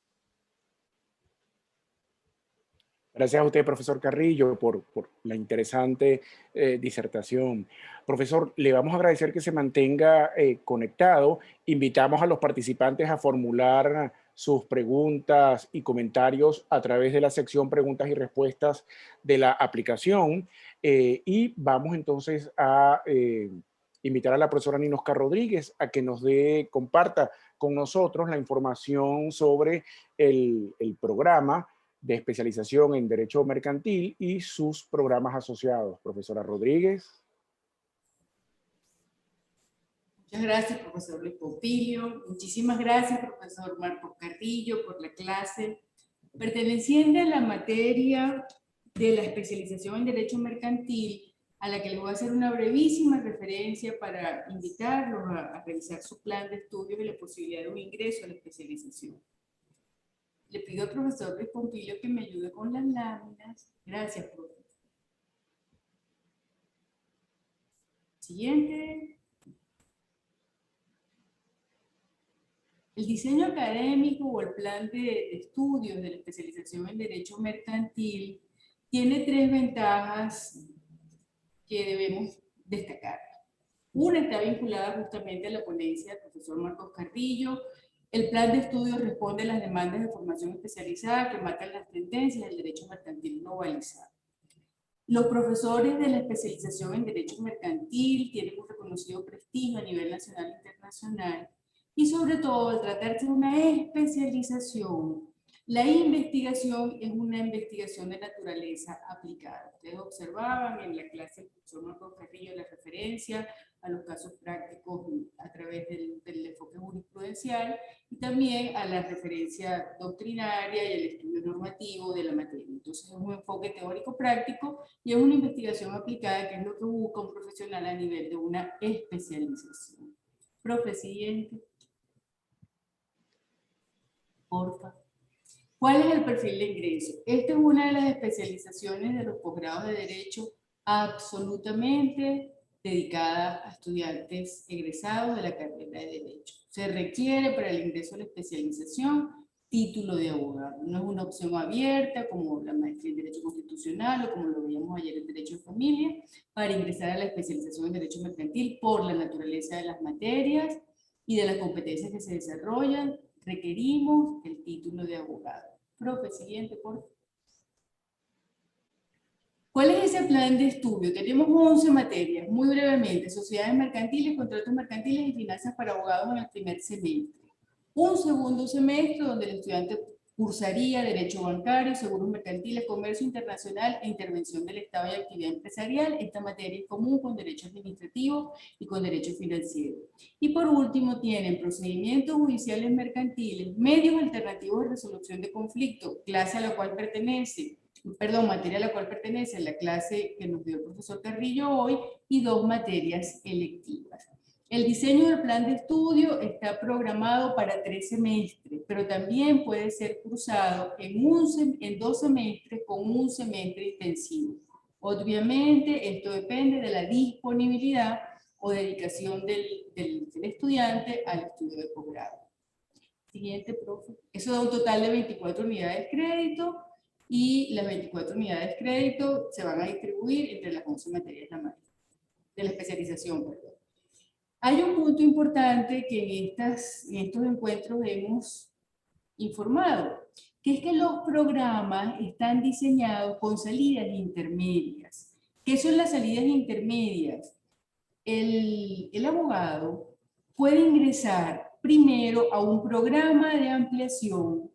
S1: Gracias a usted, profesor Carrillo, por la interesante disertación. Profesor, le vamos a agradecer que se mantenga conectado. Invitamos a los participantes a formular sus preguntas y comentarios a través de la sección preguntas y respuestas de la aplicación. Y vamos entonces a invitar a la profesora Ninosca Rodríguez a que nos comparta con nosotros la información sobre el programa de especialización en Derecho Mercantil y sus programas asociados. Profesora Rodríguez.
S3: Muchas gracias, profesor Luis Pompilio. Muchísimas gracias, profesor Marcos Carrillo, por la clase. Perteneciente a la materia de la especialización en Derecho Mercantil, a la que les voy a hacer una brevísima referencia para invitarlos a revisar su plan de estudios y la posibilidad de un ingreso a la especialización. Le pido al profesor Luis Pompilio que me ayude con las láminas. Gracias, profesor. Siguiente. El diseño académico o el plan de estudios de la especialización en Derecho Mercantil tiene tres ventajas que debemos destacar. Una está vinculada justamente a la ponencia del profesor Marcos Carrillo. El plan de estudios responde a las demandas de formación especializada que marcan las tendencias del derecho mercantil globalizado. Los profesores de la especialización en Derecho Mercantil tienen un reconocido prestigio a nivel nacional e internacional y sobre todo al tratarse de una especialización, la investigación es una investigación de naturaleza aplicada. Ustedes observaban en la clase del profesor Marcos Carrillo la referencia a los casos prácticos a través del enfoque jurisprudencial y también a la referencia doctrinaria y al estudio normativo de la materia. Entonces es un enfoque teórico práctico y es una investigación aplicada, que es lo que busca un profesional a nivel de una especialización. Profe, siguiente. Porfa. ¿Cuál es el perfil de ingreso? Esta es una de las especializaciones de los posgrados de Derecho absolutamente dedicada a estudiantes egresados de la carrera de Derecho. Se requiere para el ingreso a la especialización título de abogado. No es una opción abierta como la maestría en Derecho Constitucional o como lo veíamos ayer en Derecho de Familia, para ingresar a la especialización en Derecho Mercantil por la naturaleza de las materias y de las competencias que se desarrollan. Requerimos el título de abogado. Profe, siguiente, por favor. ¿Cuál es ese plan de estudio? Tenemos 11 materias, muy brevemente: sociedades mercantiles, contratos mercantiles y finanzas para abogados en el primer semestre. Un segundo semestre donde el estudiante cursaría Derecho Bancario, Seguros Mercantiles, Comercio Internacional e Intervención del Estado y Actividad Empresarial. Esta materia es común con Derecho Administrativo y con Derecho Financiero. Y por último tienen Procedimientos Judiciales Mercantiles, Medios Alternativos de Resolución de Conflicto, clase a la cual pertenece, materia a la cual pertenece la clase que nos dio el profesor Carrillo hoy, y 2 materias electivas. El diseño del plan de estudio está programado para 3 semestres, pero también puede ser cursado en 2 semestres con un semestre intensivo. Obviamente, esto depende de la disponibilidad o dedicación del estudiante al estudio de posgrado. Siguiente, profe. Eso da un total de 24 unidades de crédito, y las 24 unidades de crédito se van a distribuir entre las 11 materias de la especialización, perdón. Hay un punto importante que en estos encuentros hemos informado, que es que los programas están diseñados con salidas intermedias. ¿Qué son las salidas intermedias? El abogado puede ingresar primero a un programa de ampliación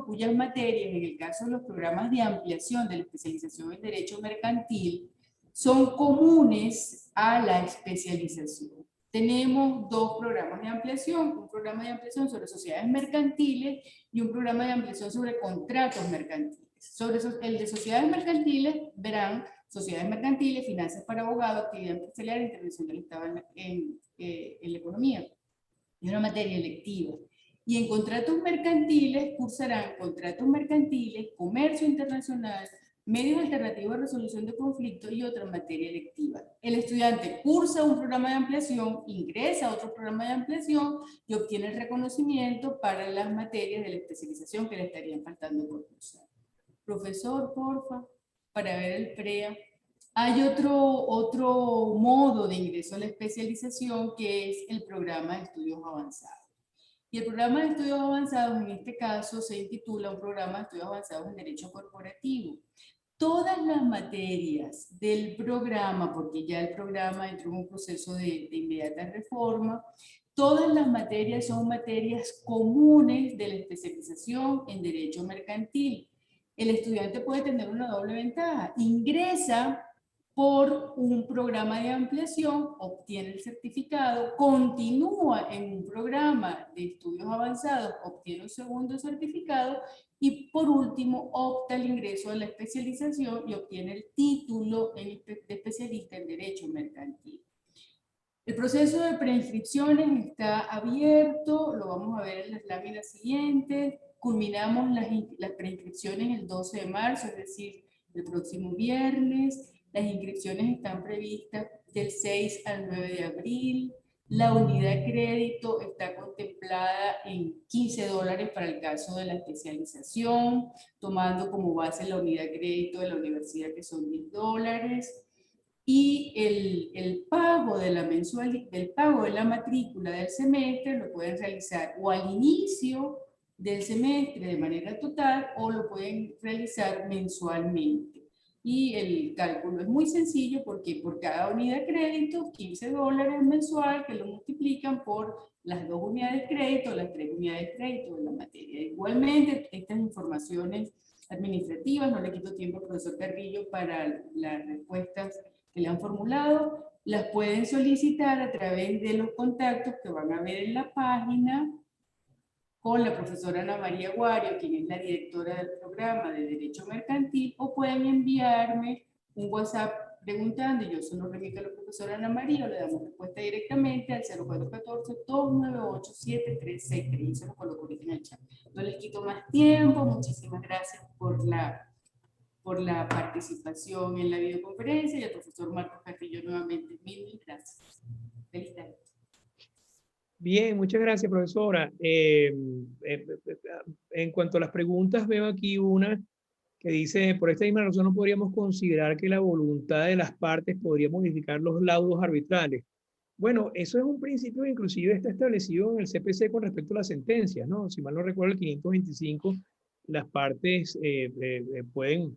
S3: cuyas materias, en el caso de los programas de ampliación de la especialización en Derecho Mercantil, son comunes a la especialización. Tenemos 2 programas de ampliación, un programa de ampliación sobre sociedades mercantiles y un programa de ampliación sobre contratos mercantiles. Sobre el de sociedades mercantiles verán sociedades mercantiles, finanzas para abogados, actividad empresarial, intervención del Estado en la economía. Es una materia electiva. Y en contratos mercantiles cursarán contratos mercantiles, comercio internacional, medios alternativos de resolución de conflictos y otra materia electiva. El estudiante cursa un programa de ampliación, ingresa a otro programa de ampliación y obtiene el reconocimiento para las materias de la especialización que le estarían faltando por cursar. Profesor, porfa, para ver el PREA. Hay otro modo de ingreso a la especialización, que es el programa de estudios avanzados. Y el programa de estudios avanzados, en este caso, se intitula un programa de estudios avanzados en Derecho Corporativo. Todas las materias del programa, porque ya el programa entró en un proceso de inmediata reforma, todas las materias son materias comunes de la especialización en Derecho Mercantil. El estudiante puede tener una doble ventaja: ingresa por un programa de ampliación, obtiene el certificado, continúa en un programa de estudios avanzados, obtiene un segundo certificado y por último opta al ingreso a la especialización y obtiene el título de especialista en Derecho Mercantil. El proceso de preinscripciones está abierto, lo vamos a ver en las láminas siguientes. Culminamos las preinscripciones el 12 de marzo, es decir, el próximo viernes. Las inscripciones están previstas del 6 al 9 de abril. La unidad de crédito está contemplada en $15 para el caso de la especialización, tomando como base la unidad de crédito de la universidad, que son $10. Y el pago de la matrícula del semestre lo pueden realizar o al inicio del semestre de manera total o lo pueden realizar mensualmente. y el cálculo es muy sencillo porque por cada unidad de crédito, $15 mensual, que lo multiplican por las 2 unidades de crédito, las 3 unidades de crédito de la materia. Igualmente, estas informaciones administrativas, no le quito tiempo al profesor Carrillo para las respuestas que le han formulado, las pueden solicitar a través de los contactos que van a ver en la página con la profesora Ana María Guario, quien es la directora del programa de Derecho Mercantil, o pueden enviarme un WhatsApp preguntando y yo se lo remito a la profesora Ana María, o le damos respuesta directamente al 0414-298-7363 y se lo coloco ahorita en el chat. No les quito más tiempo, muchísimas gracias por la participación en la videoconferencia y al profesor Marcos Carrillo nuevamente, mil gracias. Feliz tarde.
S2: Bien, muchas gracias, profesora. En cuanto a las preguntas, veo aquí una que dice, por esta misma razón no podríamos considerar que la voluntad de las partes podría modificar los laudos arbitrales. Bueno, eso es un principio que inclusive está establecido en el CPC con respecto a las sentencias, ¿no? Si mal no recuerdo, el 525, las partes pueden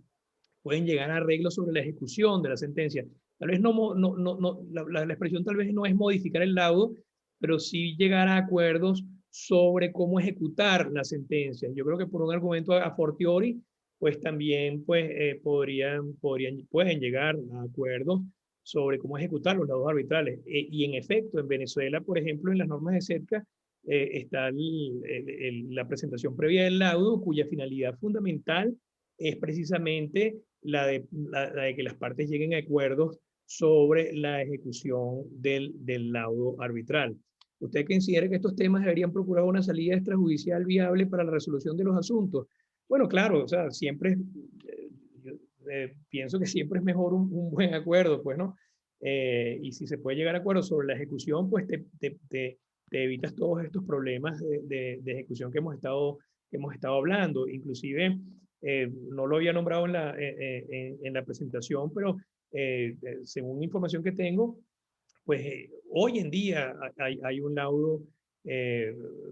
S2: llegar a arreglos sobre la ejecución de la sentencia. Tal vez la expresión tal vez no es modificar el laudo, pero sí llegar a acuerdos sobre cómo ejecutar la sentencia. Yo creo que por un argumento a fortiori, pues también pueden llegar a acuerdos sobre cómo ejecutar los laudos arbitrales. Y en efecto, en Venezuela, por ejemplo, en las normas de CEDCA, está la presentación previa del laudo, cuya finalidad fundamental es precisamente la de que las partes lleguen a acuerdos sobre la ejecución del laudo arbitral. ¿Usted considera que estos temas deberían procurar una salida extrajudicial viable para la resolución de los asuntos? Bueno, claro, o sea, siempre, pienso que siempre es mejor un buen acuerdo, pues, ¿no? Y si se puede llegar a acuerdos sobre la ejecución, pues te evitas todos estos problemas de ejecución que hemos estado hablando. Inclusive, no lo había nombrado en la presentación, pero según información que tengo, pues hoy en día hay un laudo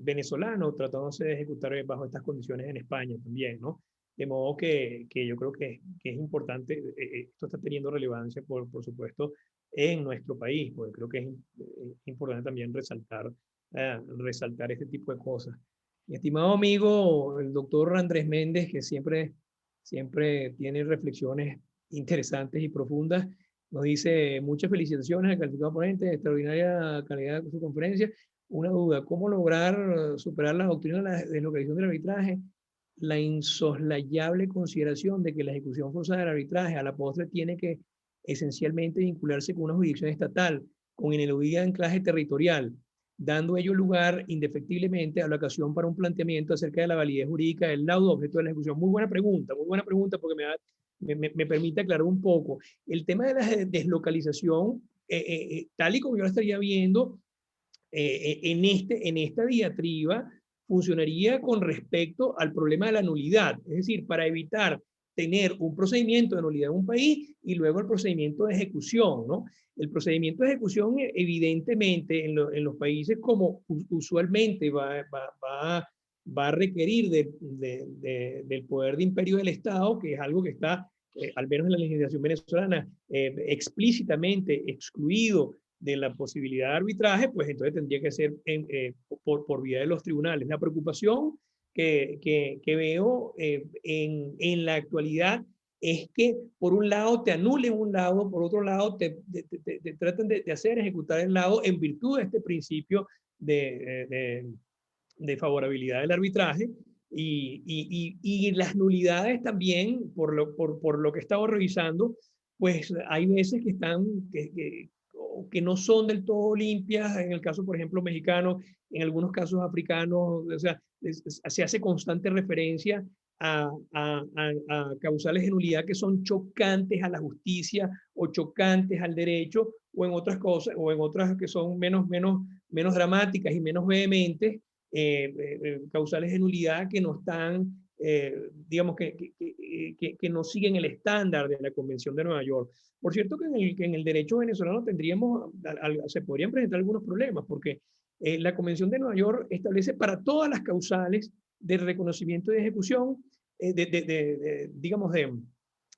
S2: venezolano tratándose de ejecutar bajo estas condiciones en España también, ¿no? De modo que yo creo que es importante, esto está teniendo relevancia, por supuesto, en nuestro país, porque creo que es importante también resaltar este tipo de cosas. Mi estimado amigo, el doctor Andrés Méndez, que siempre tiene reflexiones interesantes y profundas, nos dice, muchas felicitaciones al calificado ponente, extraordinaria calidad de su conferencia. Una duda, ¿cómo lograr superar la doctrina de la deslocalización del arbitraje? La insoslayable consideración de que la ejecución forzada del arbitraje a la postre tiene que esencialmente vincularse con una jurisdicción estatal, con ineludida anclaje territorial, dando ello lugar indefectiblemente a la ocasión para un planteamiento acerca de la validez jurídica del laudo objeto de la ejecución. Muy buena pregunta porque me permite aclarar un poco. El tema de la deslocalización, tal y como yo la estaría viendo, en esta diatriba, funcionaría con respecto al problema de la nulidad. Es decir, para evitar tener un procedimiento de nulidad en un país y luego el procedimiento de ejecución, ¿no? El procedimiento de ejecución, evidentemente, en los países como usualmente va a requerir del poder de imperio del Estado, que es algo que está, al menos en la legislación venezolana, explícitamente excluido de la posibilidad de arbitraje, pues entonces tendría que ser por vía de los tribunales. La preocupación que veo en la actualidad es que por un lado te anulen un laudo, por otro lado te tratan de hacer ejecutar el laudo en virtud de este principio de favorabilidad del arbitraje y las nulidades también, por lo que he estado revisando, pues hay veces que que no son del todo limpias, en el caso, por ejemplo, mexicano, en algunos casos africanos, o sea, se hace constante referencia a causales de nulidad que son chocantes a la justicia o chocantes al derecho, o en otras cosas, o en otras que son menos dramáticas y menos vehementes, causales de nulidad que no están, digamos, que no siguen el estándar de la Convención de Nueva York. Por cierto que en el derecho venezolano se podrían presentar algunos problemas, porque la Convención de Nueva York establece para todas las causales de reconocimiento y de ejecución, digamos,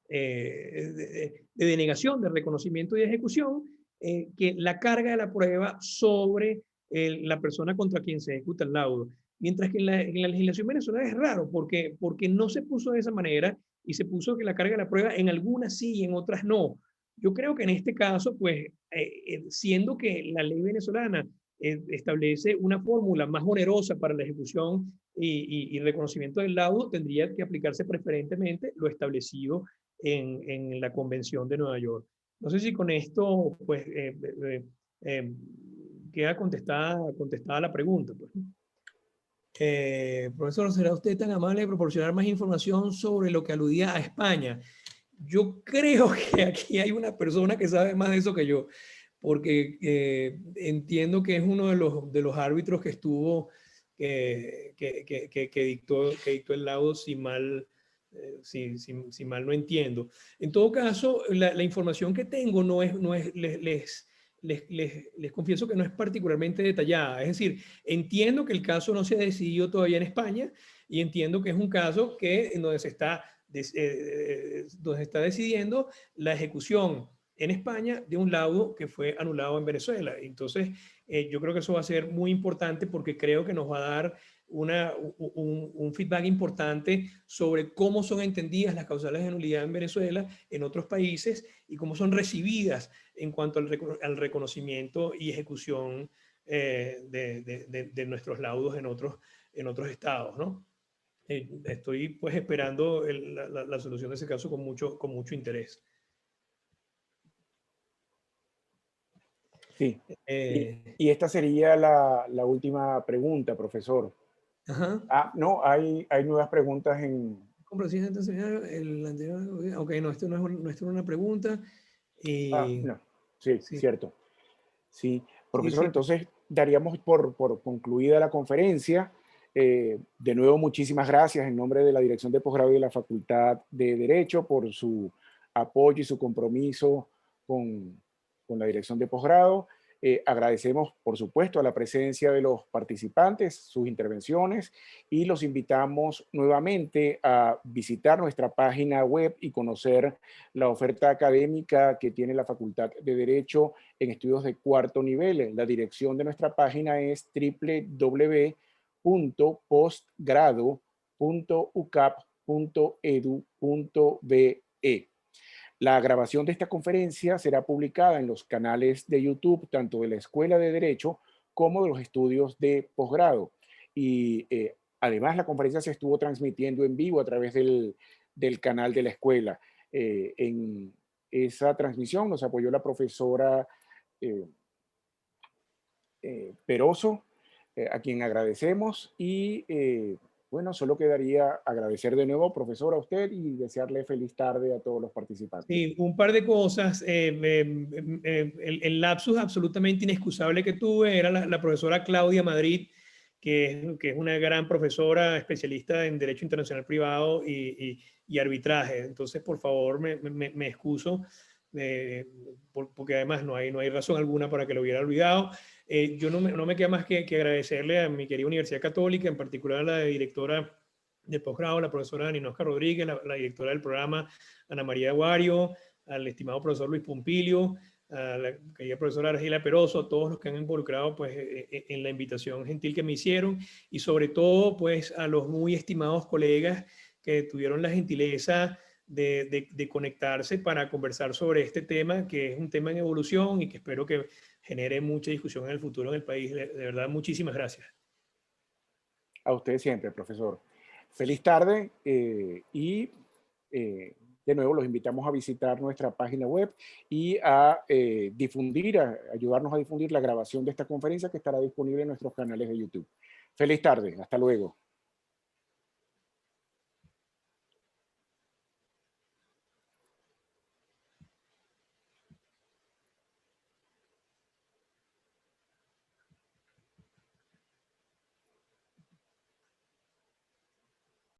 S2: de denegación, de reconocimiento y ejecución, que la carga de la prueba sobre la persona contra quien se ejecuta el laudo. Mientras que en la legislación venezolana es raro, porque no se puso de esa manera y se puso que la carga de la prueba en algunas sí y en otras no. Yo creo que en este caso, pues, siendo que la ley venezolana establece una fórmula más onerosa para la ejecución y reconocimiento del laudo, tendría que aplicarse preferentemente lo establecido en la Convención de Nueva York. No sé si con esto, pues, queda contestada la pregunta. Pues. Profesor, ¿será usted tan amable de proporcionar más información sobre lo que aludía a España? Yo creo que aquí hay una persona que sabe más de eso que yo, porque entiendo que es uno de los árbitros que estuvo, que dictó el laudo, si mal no entiendo. En todo caso, la información que tengo les confieso que no es particularmente detallada. Es decir, entiendo que el caso no se ha decidido todavía en España y entiendo que es un caso donde se está decidiendo la ejecución en España de un laudo que fue anulado en Venezuela. Entonces, yo creo que eso va a ser muy importante porque creo que nos va a dar un feedback importante sobre cómo son entendidas las causales de nulidad en Venezuela, en otros países, y cómo son recibidas en cuanto al reconocimiento y ejecución de nuestros laudos en otros estados, ¿no? Estoy pues esperando la solución de ese caso con mucho interés.
S1: Sí. Y esta sería la última pregunta, profesor.
S2: Ajá.
S1: No, hay nuevas preguntas en...
S2: El anterior, ok, no, esto no es una pregunta.
S1: no, sí,
S2: Sí,
S1: cierto. Sí,
S2: sí,
S1: profesor,
S2: sí.
S1: entonces daríamos por concluida la conferencia. De nuevo, muchísimas gracias en nombre de la Dirección de Posgrado y de la Facultad de Derecho por su apoyo y su compromiso con la Dirección de Posgrado. Agradecemos, por supuesto, a la presencia de los participantes, sus intervenciones, y los invitamos nuevamente a visitar nuestra página web y conocer la oferta académica que tiene la Facultad de Derecho en estudios de cuarto nivel. La dirección de nuestra página es www.postgrado.ucap.edu.be. La grabación de esta conferencia será publicada en los canales de YouTube, tanto de la Escuela de Derecho como de los estudios de posgrado. Y además la conferencia se estuvo transmitiendo en vivo a través del canal de la escuela. En esa transmisión nos apoyó la profesora Peroso, a quien agradecemos. Y bueno, solo quedaría agradecer de nuevo, profesor, a usted y desearle feliz tarde a todos los participantes.
S2: Sí, un par de cosas. El lapsus absolutamente inexcusable que tuve era la profesora Claudia Madrid, que es una gran profesora especialista en Derecho Internacional Privado y arbitraje. Entonces, por favor, me excuso, porque además no hay razón alguna para que lo hubiera olvidado. Yo no me queda más que agradecerle a mi querida Universidad Católica, en particular a la directora de posgrado, la profesora Ninosca Rodríguez, la directora del programa Ana María Aguario, al estimado profesor Luis Pompilio, a la querida profesora Argela Peroso, a todos los que han involucrado pues, en la invitación gentil que me hicieron, y sobre todo pues, a los muy estimados colegas que tuvieron la gentileza de conectarse para conversar sobre este tema, que es un tema en evolución y que espero que genere mucha discusión en el futuro en el país. De verdad, muchísimas gracias.
S1: A usted siempre, profesor. Feliz tarde y de nuevo los invitamos a visitar nuestra página web y a ayudarnos a difundir la grabación de esta conferencia que estará disponible en nuestros canales de YouTube. Feliz tarde, hasta luego.